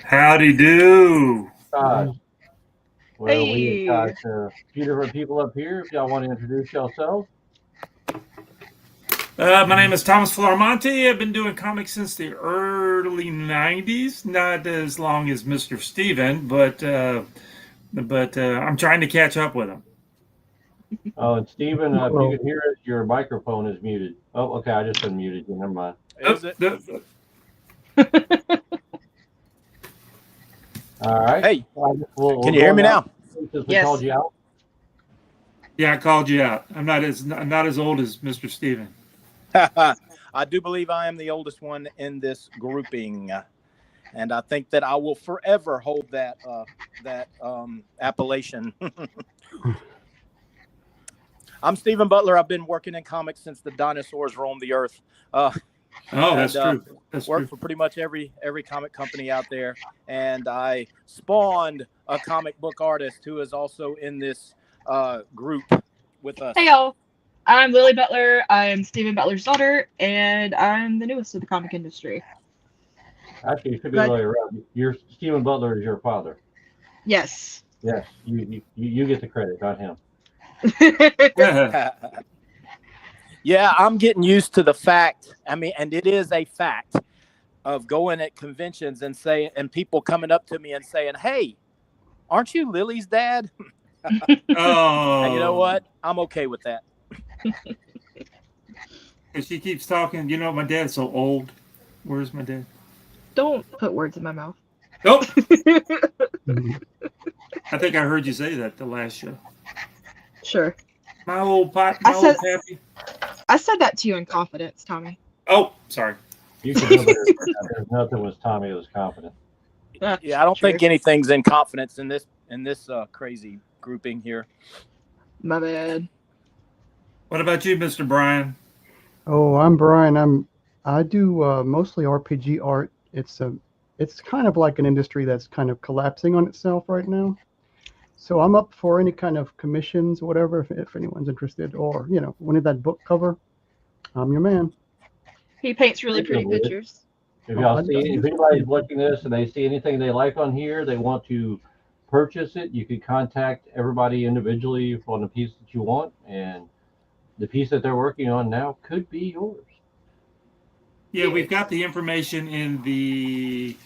Howdy do. Gosh. Well, we've Hey. got a few different people up here. If y'all want to introduce yourselves. My name is Thomas Florimonte. I've been doing comics since the early '90s. Not as long as Mr. Steven, but I'm trying to catch up with him. Oh, and Steven, if you can hear us, your microphone is muted. Oh, okay. I just unmuted you. Never mind. Is it? All right. Hey, We'll can you hear me now? Since we Yes. called you out. Yeah, I called you out. I'm not as old as Mr. Steven. I do believe I am the oldest one in this grouping, and I think that I will forever hold that appellation. I'm Stephen Butler. I've been working in comics since the dinosaurs roamed the earth. That's true. That's worked true. for pretty much every comic company out there, and I spawned a comic book artist who is also in this group with us. Hey y'all. I'm Lily Butler. I'm Steven Butler's daughter, and I'm the newest of the comic industry. Actually, it should be Good. the way around. Your Stephen Butler is your father. Yes. Yes, you get the credit, not him. Yeah, I'm getting used to the fact. I mean, and it is a fact of going at conventions and people coming up to me and saying, "Hey, aren't you Lily's dad?" Oh. And you know what? I'm okay with that. And she keeps talking. You know, my dad's so old. Where's my dad? Don't put words in my mouth. Nope. I think I heard you say that the last show. Sure. My old pappy. I said that to you in confidence, Tommy. Oh, sorry. You should know better. There's nothing was Tommy that was confident. Yeah, I don't think anything's in confidence in this crazy grouping here. My bad. What about you, Mr. Brian? Oh, I'm Brian. I do mostly RPG art. It's kind of like an industry that's kind of collapsing on itself right now. So I'm up for any kind of commissions, whatever, if anyone's interested, or wanted that book cover. I'm your man. He paints really pretty pictures. If anybody's watching this and they see anything they like on here, they want to purchase it, you could contact everybody individually on the piece that you want, and the piece that they're working on now could be yours. Yeah, we've got the information in the,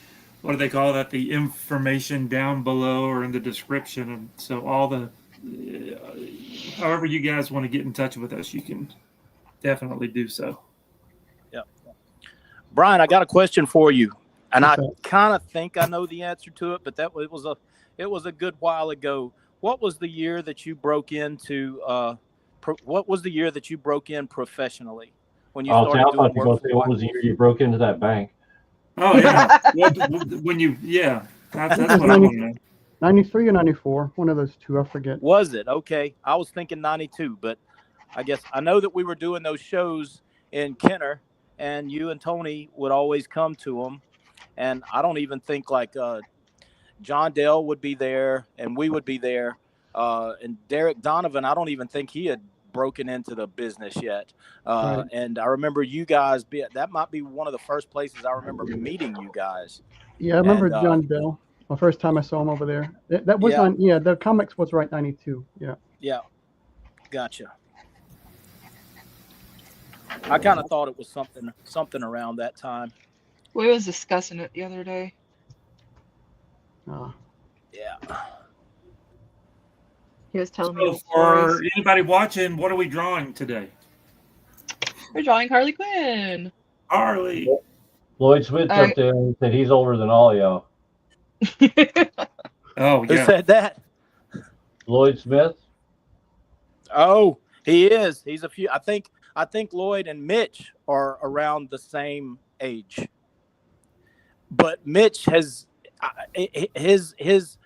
what do they call that? The information down below or in the description. And so all the, however you guys want to get in touch with us, you can definitely do so. Yeah. Brian, I got a question for you. And I kind of think I know the answer to it, but it was a good while ago. What was the year that you broke into what was the year that you broke in professionally when you started doing work? What was the year you broke into that bank? Oh yeah, when you that's what I want to know. 93 or 94, one of those two, I forget. Was it? Okay, I was thinking 92, but I guess I know that we were doing those shows in Kenner, and you and Tony would always come to them, and I don't even think like John Dell would be there, and we would be there, and Derek Donovan. I don't even think he had broken into the business yet. Right. And I remember you guys that might be one of the first places I remember meeting you guys. Yeah, I remember John Bell. My first time I saw him over there. That was the comics was right 92. Yeah. Yeah. Gotcha. I kind of thought it was something around that time. We was discussing it the other day. Yeah. He was telling me. So for anybody watching, what are we drawing today? We're drawing Harley Quinn. Harley. Lloyd Smith jumped in and said he's older than all y'all. Oh, yeah. Who said that? Lloyd Smith. Oh, he is. He's a few. I think Lloyd and Mitch are around the same age. But Mitch has his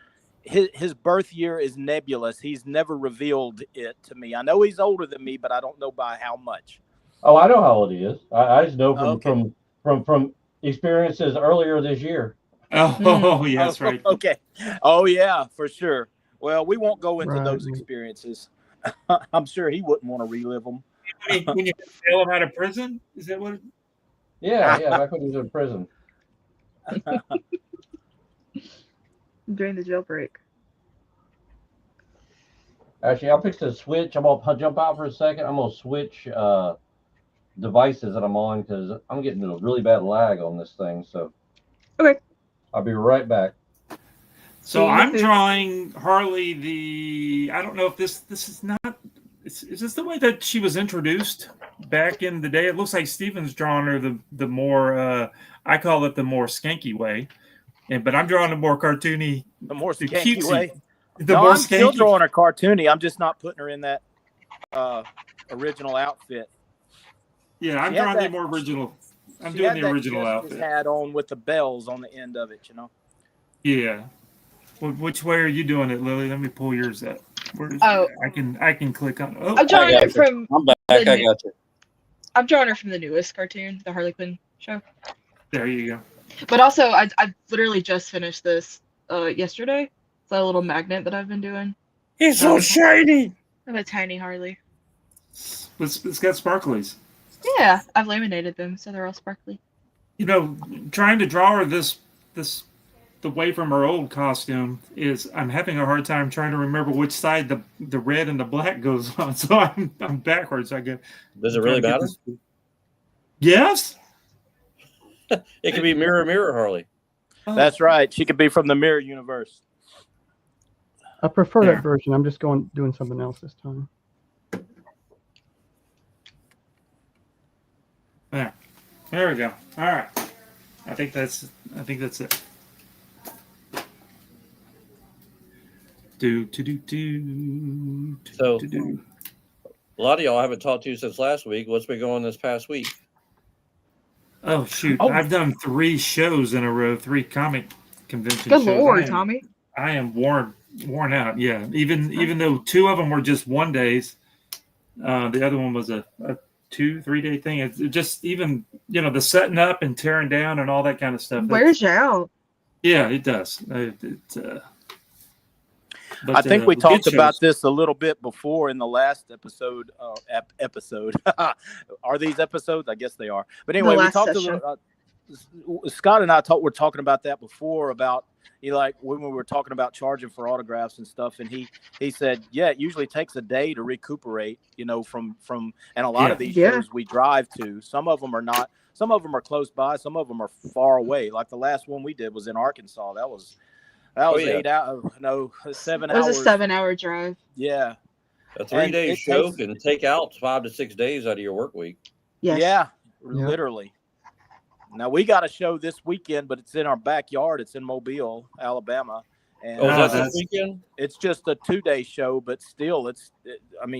birth year is nebulous. He's never revealed it to me. I know he's older than me, but I don't know by how much. Oh, I know how old he is. I just know from experiences earlier this year. Oh, yes, right. Okay. Oh, yeah, for sure. Well, we won't go into those experiences. I'm sure he wouldn't want to relive them. When you bail him out of prison? Is that what? Yeah, back when he was in prison. During the jailbreak. Actually, I'll fix the switch. I'm gonna jump out for a second. I'm gonna switch devices that I'm on because I'm getting a really bad lag on this thing. So, Okay. I'll be right back. So See, I'm this is- drawing Harley the. I don't know if this is not. Is this the way that she was introduced back in the day? It looks like Steven's drawing her the more. I call it the more skanky way, but I'm drawing the more cartoony, The more the skanky cutesy, way. the No, more I'm still skanky. drawing her cartoony. I'm just not putting her in that original outfit. Yeah, I'm She had drawing the that- more original. I'm She doing had the that original justice outfit. hat on with the bells on the end of it, you know. Yeah. Which way are you doing it, Lily? Let me pull yours up. Where's Oh. I can click on. Oh, I'm drawing got it you. from. I'm back. The I new- got you. I'm drawing her from the newest cartoon, the Harley Quinn show. there you go. But also, I literally just finished this yesterday. It's a little magnet that I've been doing. He's so shiny. I have a tiny Harley. It's got sparklies. Yeah, I've laminated them so they're all sparkly. You know, trying to draw her this the way from her old costume is I'm having a hard time trying to remember which side the red and the black goes on. So I'm backwards. I get. Does it really matter? Yes. It could be mirror, mirror, Harley. Oh. That's right. She could be from the mirror universe. I prefer There. that version. I'm just doing something else this time. There we go. All right. I think that's it. So- A lot of y'all I haven't talked to you since last week. What's been going on this past week? Oh shoot! Oh. I've done 3 shows in a row, 3 comic convention Good shows. lord, Tommy. I am worn out. Yeah, even though 2 of them were just one days, the other one was a 2-3 day thing. It's just even the setting up and tearing down and all that kind of stuff. Wears you out. Yeah, it does. I think we good talked shows. about this a little bit before in the last episode. Episode. Are these episodes? I guess they are. But anyway, we last talked session. Scott and I were talking about that before about like when we were talking about charging for autographs and stuff, and he said, yeah, it usually takes a day to recuperate, from and a lot of these Yeah. shows we drive to. Some of them are not. Some of them are close by. Some of them are far away. Like the last one we did was in Arkansas. That was yeah. 8 hours. No, 7 It was hours. a 7-hour drive. Yeah. A 3-day it show takes- can take out 5 to 6 days out of your work week. Yes. Yeah, Yeah. literally. Now we got a show this weekend, but it's in our backyard. It's in Mobile, Alabama, and Oh, No, is that that's- this weekend? it's just a 2-day show. But still,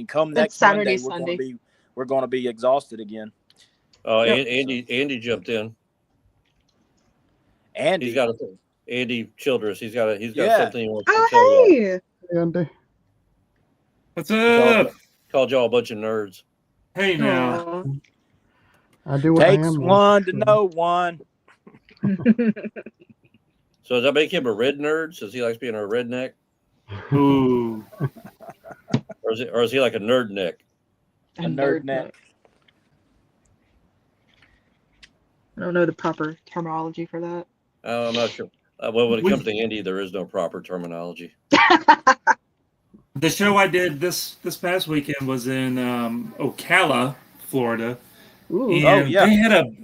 come next Saturday, Monday, we're going to be exhausted again. Oh, Yep. Andy jumped in. And He's got Andy Childress. He's got Yeah. something he wants to tell Oh, y'all. hey. And What's up? Called y'all a bunch of nerds. Hey now. Aw. I do what I takes am. one to know one. So does that make him a red nerd? Since he likes being a redneck, Ooh. or is he like a nerd neck? A nerd neck. I don't know the proper terminology for that. I'm not sure. Well, when it comes to Andy, there is no proper terminology. The show I did this past weekend was in Ocala, Florida. Ooh. And Oh, yeah.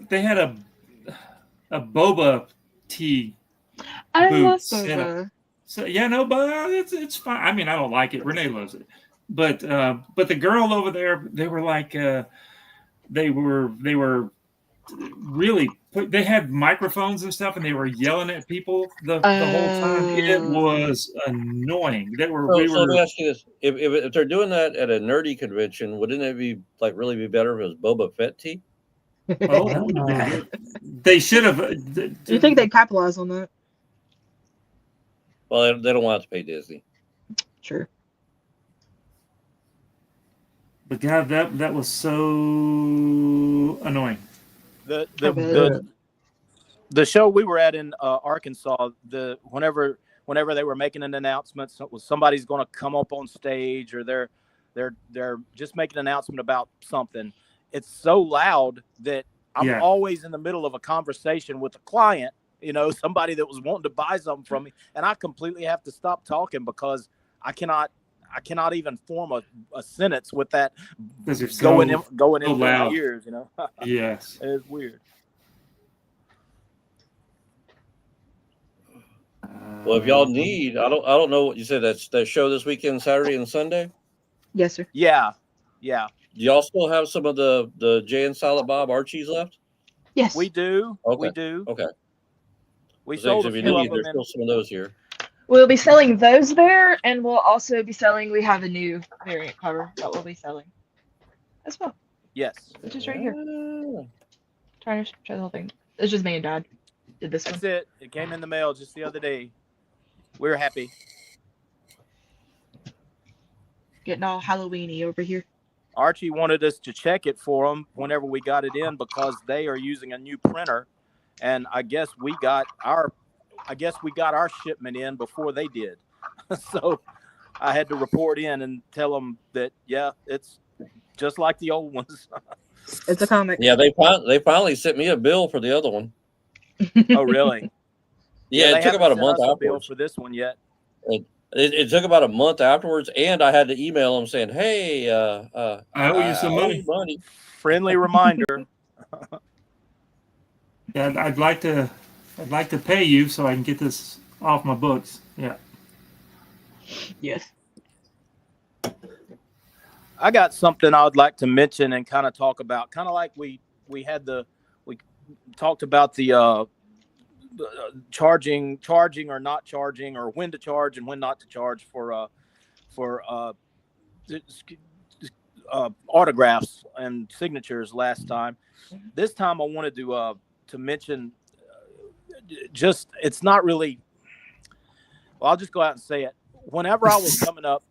they had a boba tea. I love boots set up. boba. So yeah, no, but it's fine. I mean, I don't like it. Renee loves it, but the girl over there, they were like, they were really. They had microphones and stuff, and they were yelling at people the whole time. It was annoying. They were. So, we so let me were. ask you this: if they're doing that at a nerdy convention, wouldn't it be really be better if it was Boba Fett tea? Oh, that would have been good. They should have. Do you think they capitalize on that? Well, they don't want to pay Disney. Sure. But God, that was so annoying. The show we were at in Arkansas, whenever they were making an announcement, somebody's going to come up on stage, or they're just making an announcement about something. It's so loud that I'm Yeah. always in the middle of a conversation with a client, somebody that was wanting to buy something from me, and I completely have to stop talking because I cannot even form a sentence with that Because you're going so in my loud. ears. Yes. It's weird. Well, if y'all need, I don't know what you said. That's that show this weekend, Saturday and Sunday. Yes, sir. Yeah. Do y'all still have some of the Jay and Silent Bob Archies left? Yes. We do. Okay. We do. Okay. We So sold a if you few of need, them. there's still some of those here. We'll be selling those there, and we'll also be selling. We have a new variant cover that we'll be selling as well, Yes. which is right here. Ah. Trying to show the whole thing. It's just me and Dad did this one. That's it. It came in the mail just the other day. We're happy. Getting all Halloweeny over here. Archie wanted us to check it for them whenever we got it in because they are using a new printer, and I guess we got our shipment in before they did. So I had to report in and tell them that it's just like the old ones. It's a comic. Yeah, they finally sent me a bill for the other one. Oh, really? Yeah, they it took haven't about a sent month us a bill afterwards. for this one yet. It took about a month afterwards, and I had to email them saying, "Hey, I owe you some money." Friendly reminder. Yeah, I'd like to pay you so I can get this off my books. Yeah. Yes. I got something I would like to mention and kind of talk about, kind of like we talked about the charging or not charging, or when to charge and when not to charge for autographs and signatures last time. This time I wanted to mention just, it's not really, well, I'll just go out and say it. Whenever I was coming up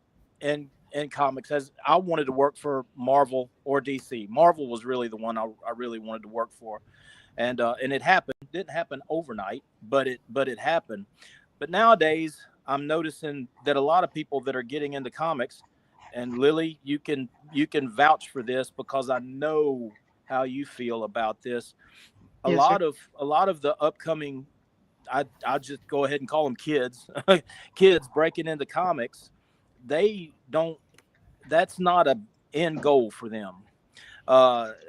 in comics, as I wanted to work for Marvel or DC. Marvel was really the one I really wanted to work for. And it happened. It didn't happen overnight, but it happened. But nowadays, I'm noticing that a lot of people that are getting into comics, and Lily, you can vouch for this because I know how you feel about this. A lot of the upcoming, I'll just go ahead and call them kids, kids breaking into comics. That's not an end goal for them.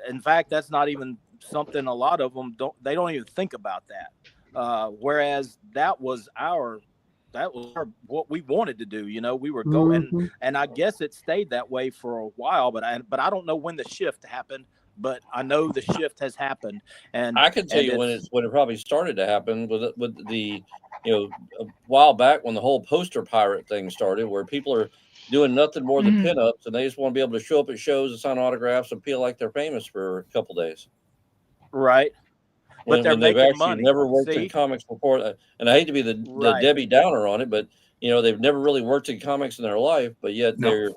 In fact, that's not even something a lot of them don't even think about that. Whereas that was what we wanted to do. We were going, and I guess it stayed that way for a while, but I don't know when the shift happened, but I know the shift has happened. And I can tell you when it probably started to happen with the, a while back when the whole poster pirate thing started, where people are doing nothing more than pinups, and they just want to be able to show up at shows and sign autographs and feel like they're famous for a couple days. Right. But they're they've making actually money. never worked in comics before. And I hate to be the Debbie Downer on it, but they've never really worked in comics in their life, but yet they're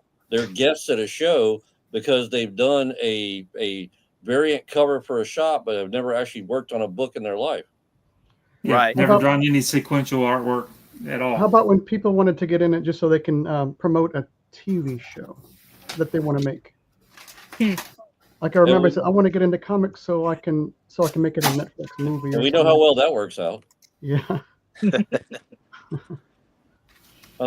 guests at a show because they've done a variant cover for a shop, but have never actually worked on a book in their life. Yeah, right. Never drawn any sequential artwork at all. How about when people wanted to get in it just so they can promote a TV show that they want to make? Like I remember, I said, I want to get into comics so I can make it a Netflix movie. And we know how well that works out. Yeah. I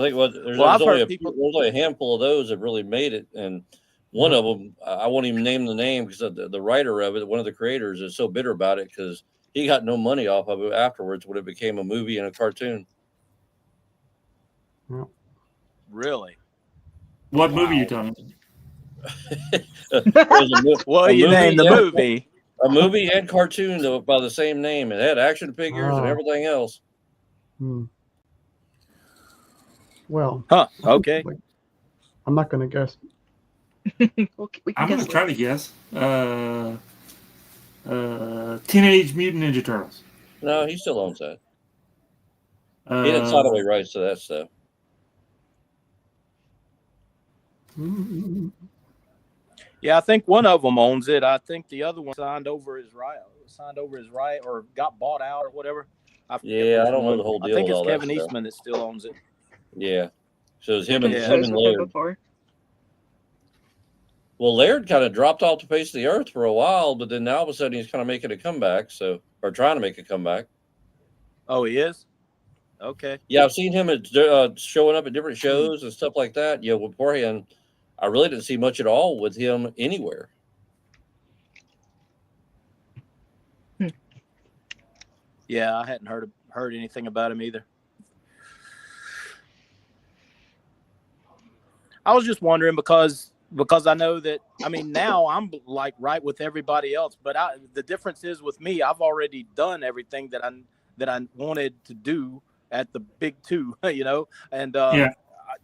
think there's only a handful of those that really made it, and one of them, I won't even name the name because the writer of it, one of the creators, is so bitter about it because he got no money off of it afterwards when it became a movie and a cartoon. Yeah. Really? What movie are you talking about? Well, you named the movie. A movie and cartoon by the same name. It had action figures and everything else. Well. Okay. I'm not going to guess. I'm going to try to guess. Teenage Mutant Ninja Turtles. No, he still owns that. He didn't sign away rights to that stuff. Yeah, I think one of them owns it. I think the other one signed over his right, or got bought out or whatever. I don't know the whole deal. I think it's Kevin Eastman that still owns it. Yeah, so it's him and Laird. Well, Laird kind of dropped off the face of the earth for a while, but then now all of a sudden he's kind of making a comeback, or trying to make a comeback. Oh, he is? Okay. Yeah, I've seen him at showing up at different shows and stuff like that. You know, beforehand, I really didn't see much at all with him anywhere. Yeah, I hadn't heard anything about him either. I was just wondering because I know that, I mean, now I'm like right with everybody else, but the difference is with me, I've already done everything that I wanted to do at the big two, you know, and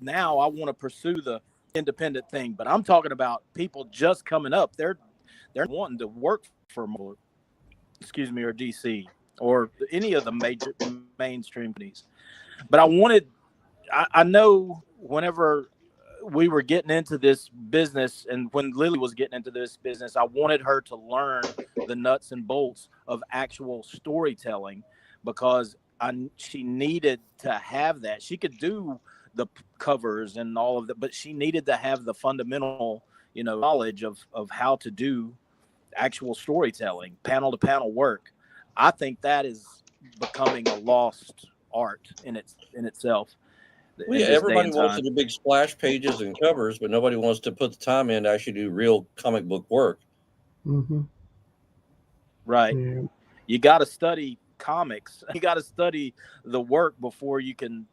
now I want to pursue the independent thing. But I'm talking about people just coming up. They're wanting to work for more, or DC or any of the major mainstream companies. But I know whenever we were getting into this business, and when Lily was getting into this business, I wanted her to learn the nuts and bolts of actual storytelling, because she needed to have that. She could do the covers and all of that, but she needed to have the fundamental, knowledge of how to do actual storytelling, panel to panel work. I think that is becoming a lost art in itself. Well, yeah, everybody wants to do big splash pages and covers, but nobody wants to put the time in to actually do real comic book work. Mm-hmm. Right. Yeah. You got to study comics. You got to study the work before you could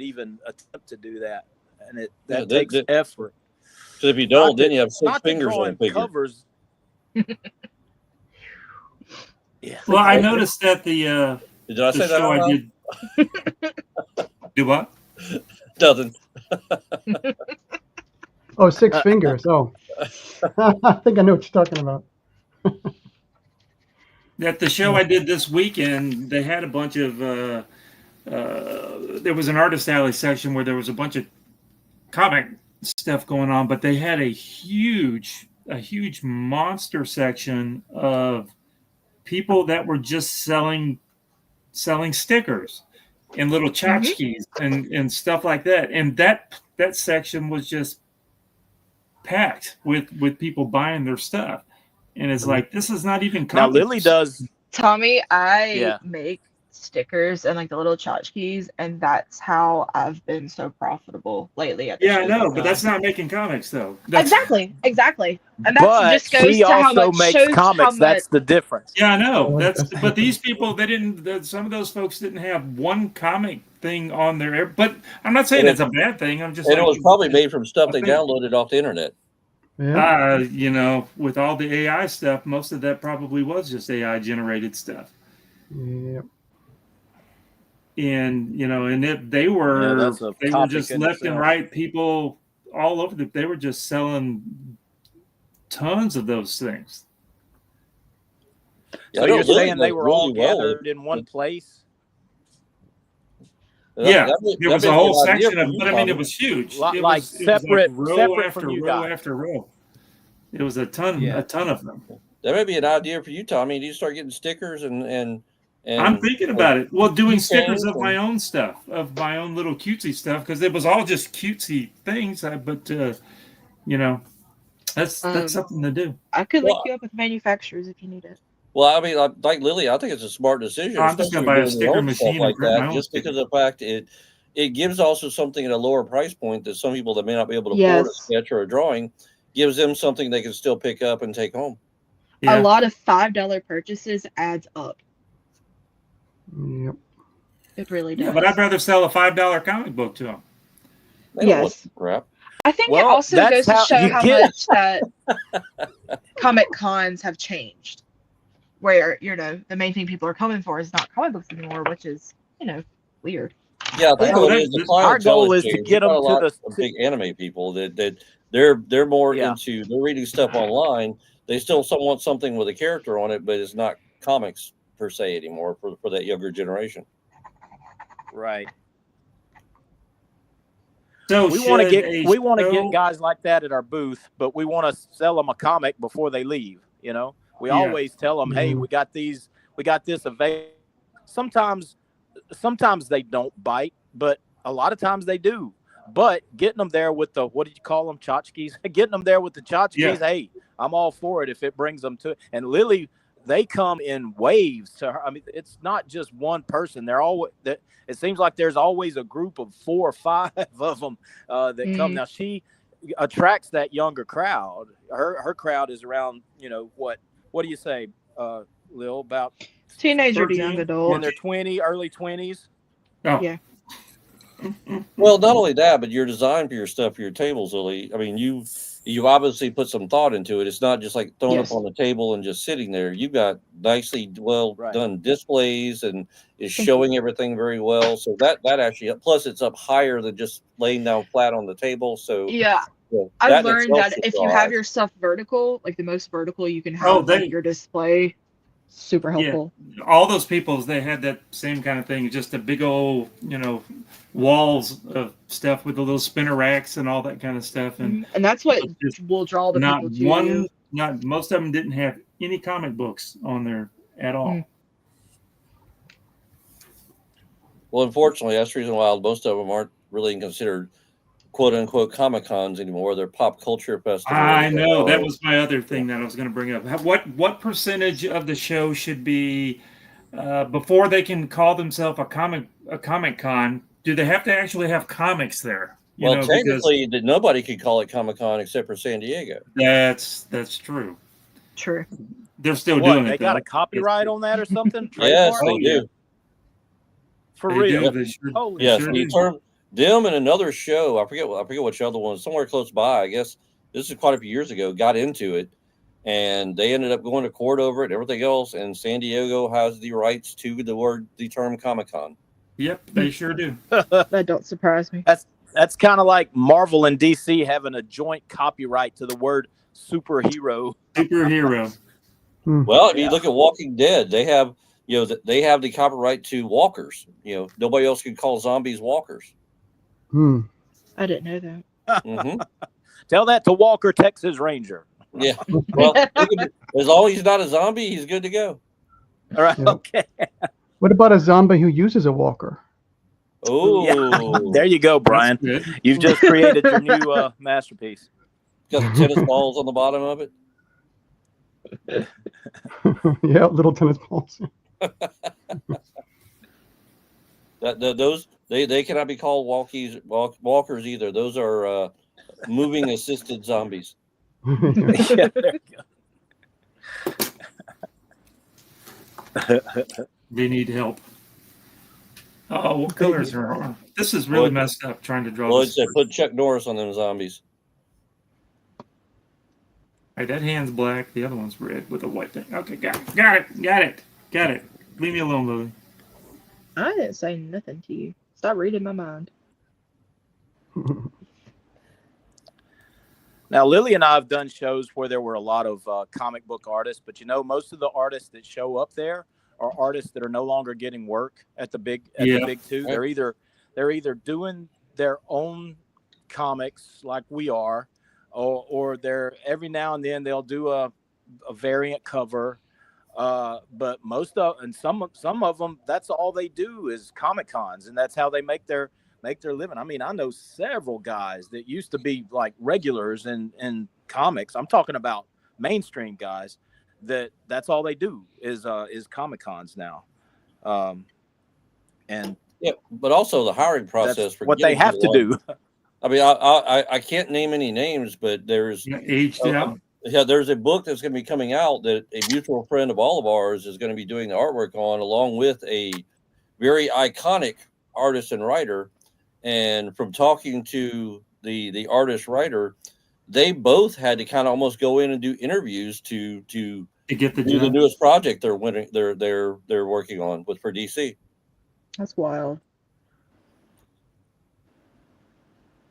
even attempt to do that, and that takes effort. So if you don't, then you have 6 fingers on a figure. Covers. Yeah. Well, I noticed that the did I say that show I did. Do what? Nothing. Oh, 6 fingers. Oh, I think I know what you're talking about. At the show I did this weekend, they had a bunch of. There was an artist alley section where there was a bunch of comic stuff going on, but they had a huge monster section of people that were just selling stickers and little tchotchkes and stuff like that. And that section was just packed with people buying their stuff. And it's like, this is not even comics. Now Lily does. Tommy, I make stickers and like the little tchotchkes, and that's how I've been so profitable lately. I know, but that's not making comics though. Exactly. And that just goes she to how also much makes shows comics. how much. That's the difference. Yeah, I know. But these people, some of those folks didn't have one comic thing on there. But I'm not saying it's a bad thing. I'm just. And it was probably made from stuff they downloaded off the internet. Yeah. With all the AI stuff, most of that probably was just AI generated stuff. Yep. And they were just left and right, people all over they were just selling tons of those things. So you're saying they were all gathered in one place? Yeah, there was a whole section of, but I mean, it was huge. It was separate row after from you row guys. after row. It was a ton of them. That may be an idea for you, Tommy. Do you start getting stickers and I'm thinking about it. Well, doing stickers of my own stuff, of my own little cutesy stuff, because it was all just cutesy things. But that's something to do. I could link you up with manufacturers if you need it. Well, I mean, like Lily, I think it's a smart decision. I'm just going to buy a sticker machine like that, just because of the fact it gives also something at a lower price point that some people that may not be able to afford a sketch or a drawing, gives them something they can still pick up and take home. Yeah. A lot of $5 purchases adds up. Yep. It really does. Yeah, but I'd rather sell a $5 comic book to them. Yes. Crap. I think it also goes to show how much that comic cons have changed. Where, the main thing people are coming for is not comic books anymore, which is, weird. Yeah, I think our goal is to get them to the big anime people that they're more into, they're reading stuff online. They still want something with a character on it, but it's not comics per se anymore for that younger generation. Right. So we want to get guys like that at our booth, but we want to sell them a comic before they leave. We always tell them, hey, we got this available. Sometimes they don't bite, but a lot of times they do. But getting them there with the, what did you call them, tchotchkes? Getting them there with the tchotchkes, hey, I'm all for it if it brings them to. And Lily, they come in waves to her. I mean, it's not just one person. They're always that. It seems like there's always a group of 4 or 5 of them that come. Now she attracts that younger crowd. Her crowd is around, what do you say, Lil, about teenager to young adult in their early 20s. Oh. Yeah. Well, not only that, but your design for your stuff, for your tables, Lily. I mean, you've obviously put some thought into it. It's not just like thrown up on the table and just sitting there. You've got nicely done displays and is showing everything very well. So that actually, plus it's up higher than just laying down flat on the table. So I've learned that if you have your stuff vertical, like the most vertical you can have, your display, super helpful. Yeah. All those peoples, they had that same kind of thing, just a big old, walls of stuff with the little spinner racks and all that kind of stuff. And that's what will draw the people to you. Most of them didn't have any comic books on there at all. Well, unfortunately, that's the reason why most of them aren't really considered quote unquote Comic Cons anymore. They're pop culture festivals. I know that was my other thing that I was going to bring up. What percentage of the show should be before they can call themselves a Comic Con? Do they have to actually have comics there? Technically, nobody could call it Comic Con except for San Diego. That's true. True. They're still doing it. They got a copyright on that or something? Yes, they do. For real? Yes, them and another show. I forget which other one. Somewhere close by. I guess this is quite a few years ago. Got into it, and they ended up going to court over it and everything else. And San Diego has the rights to the term Comic Con. Yep, they sure do. That don't surprise me. That's kind of like Marvel and DC having a joint copyright to the word superhero. Well, if you look at Walking Dead, they have they have the copyright to walkers. Nobody else can call zombies walkers. I didn't know that. Tell that to Walker, Texas Ranger. Yeah. Well, as long as he's not a zombie, he's good to go. All right. Yeah. Okay. What about a zombie who uses a walker? Oh, there you go, Brian. You've just created your new masterpiece. Got the tennis balls on the bottom of it. Yeah, little tennis balls. Those they cannot be called walkers either. Those are moving assisted zombies. Yeah, there you go. They need help. Oh, what colors are on? This is really messed up trying to draw. Lloyd said, "Put Chuck Norris on them zombies." Hey, that hand's black. The other one's red with a white thing. Okay, got it. Leave me alone, Lily. I didn't say nothing to you. Stop reading my mind. Now, Lily and I have done shows where there were a lot of comic book artists, but most of the artists that show up there are artists that are no longer getting work at the big two. They're either doing their own comics like we are, or they're every now and then they'll do a variant cover. But some of them, that's all they do is Comic Cons, and that's how they make their living. I mean, I know several guys that used to be like regulars in comics. I'm talking about mainstream guys that's all they do is Comic Cons now. And yeah, but also the hiring process for what they have to do. I mean, I can't name any names, but there's aged out. Yeah, there's a book that's going to be coming out that a mutual friend of all of ours is going to be doing the artwork on, along with a very iconic artist and writer. And from talking to the artist writer, they both had to kind of almost go in and do interviews to get the newest project they're working on for DC. That's wild.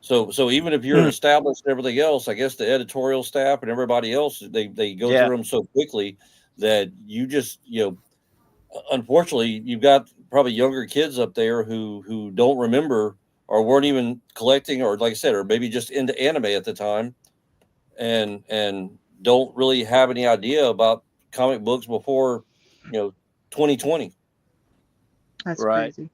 So even if you're established and everything else, I guess the editorial staff and everybody else, they go through them so quickly that you just, unfortunately, you've got probably younger kids up there who don't remember or weren't even collecting, or like I said, or maybe just into anime at the time, and don't really have any idea about comic books before 2020. That's right. Crazy.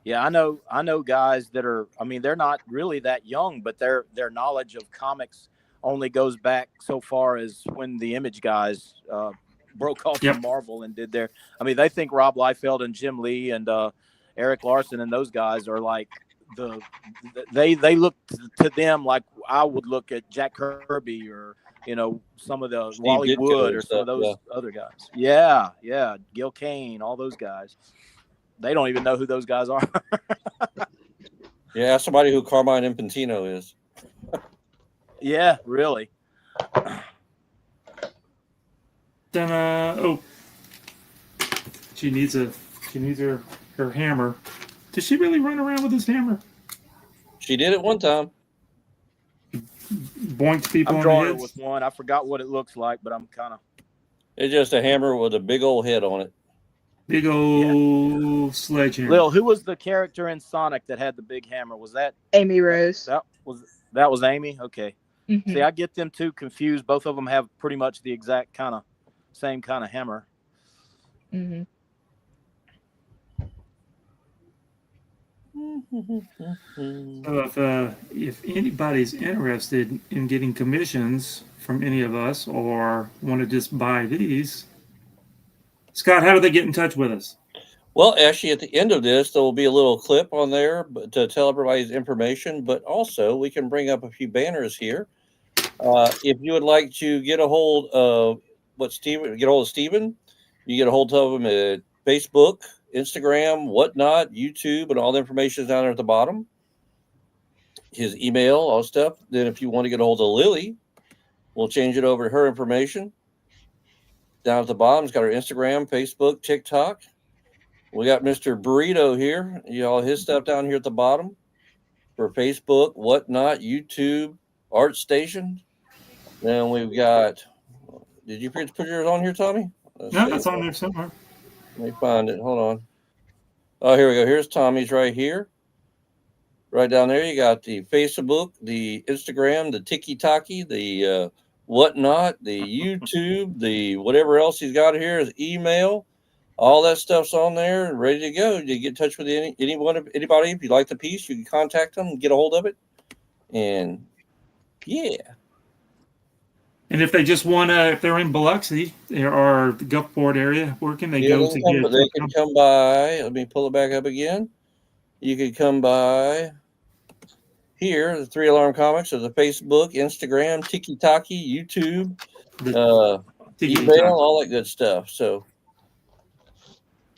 Yeah, I know guys that are, I mean, they're not really that young, but their knowledge of comics only goes back so far as when the Image guys broke off from Marvel and did their, I mean, they think Rob Liefeld and Jim Lee and Eric Larson and those guys are like they look to them like I would look at Jack Kirby or, you know, some of the Steve Wally Ditko Wood and or stuff, some of those yeah. other guys. Yeah, yeah, Gil Kane, all those guys. They don't even know who those guys are. Yeah, ask somebody who Carmine Infantino is. Yeah, really. Then she needs her hammer. Does she really run around with this hammer? She did it one time. Boinks people I'm on drawing the her heads? with one. I forgot what it looks like, but I'm kind of. It's just a hammer with a big old head on it. Big old sledgehammer. Lil, who was the character in Sonic that had the big hammer? Was that Amy Rose. That was Amy? Okay. Mm-hmm. See, I get them two confused. Both of them have pretty much the exact same kind of hammer. Mm-hmm. So if anybody's interested in getting commissions from any of us or want to just buy these, Scott, how do they get in touch with us? Well, actually, at the end of this, there will be a little clip on there to tell everybody's information, but also we can bring up a few banners here. If you would like to get a hold of Steven, you get a hold of him at Facebook, Instagram, whatnot, YouTube, and all the information is down there at the bottom. His email, all stuff. Then if you want to get a hold of Lily, we'll change it over to her information. Down at the bottom, it's got her Instagram, Facebook, TikTok. We got Mr. Burrito here. All his stuff down here at the bottom for Facebook, whatnot, YouTube, Artstation. Then we've got. Did you put yours on here, Tommy? No, that's on there somewhere. Let me find it. Hold on. Oh, here we go. Here's Tommy's right here. Right down there, you got the Facebook, the Instagram, the TikTok, the whatnot, the YouTube, the whatever else he's got here, his email. All that stuff's on there and ready to go. You get in touch with anybody. If you like the piece, you can contact them and get a hold of it. And yeah. And if they just want to, if they're in Biloxi or the Gulfport area, where can they go to get? They can come by. Let me pull it back up again. You could come by here, the 3 Alarm Comics, or the Facebook, Instagram, TikTok, YouTube, email, all that good stuff. So.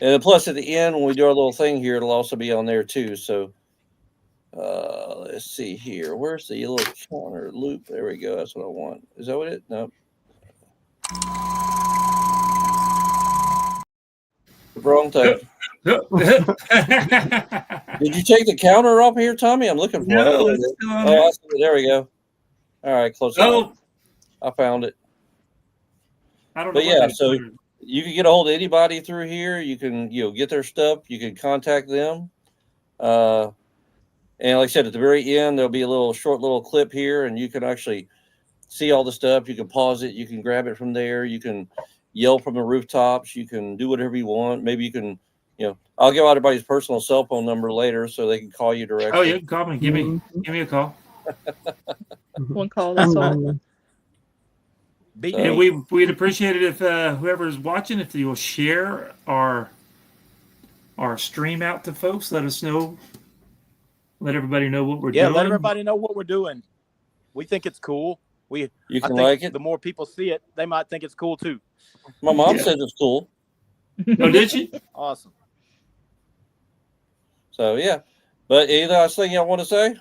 And plus, at the end, when we do our little thing here, it'll also be on there, too. So, let's see here. Where's the little counter loop? There we go. That's what I want. Is that what it? No. Wrong type. Did you take the counter off here, Tommy? I'm looking for no, it. it's still on there. There we go. All right, close enough. I found it. I don't know. But yeah, so you can get a hold of anybody through here. You can, get their stuff. You can contact them. And like I said, at the very end, there'll be a short little clip here, and you can actually see all the stuff. You can pause it. You can grab it from there. You can yell from the rooftops. You can do whatever you want. Maybe you can, I'll give out everybody's personal cell phone number later so they can call you directly. Oh, yeah, call me. Give me a call. One call, that's all. And we'd appreciate it if whoever's watching, if you will share our stream out to folks. Let us know. Let everybody know what we're doing. Yeah, let everybody know what we're doing. We think it's cool. You I can think like it. The more people see it, they might think it's cool too. My mom says it's cool. Oh, did she? Awesome. So yeah, but any last thing y'all want to say?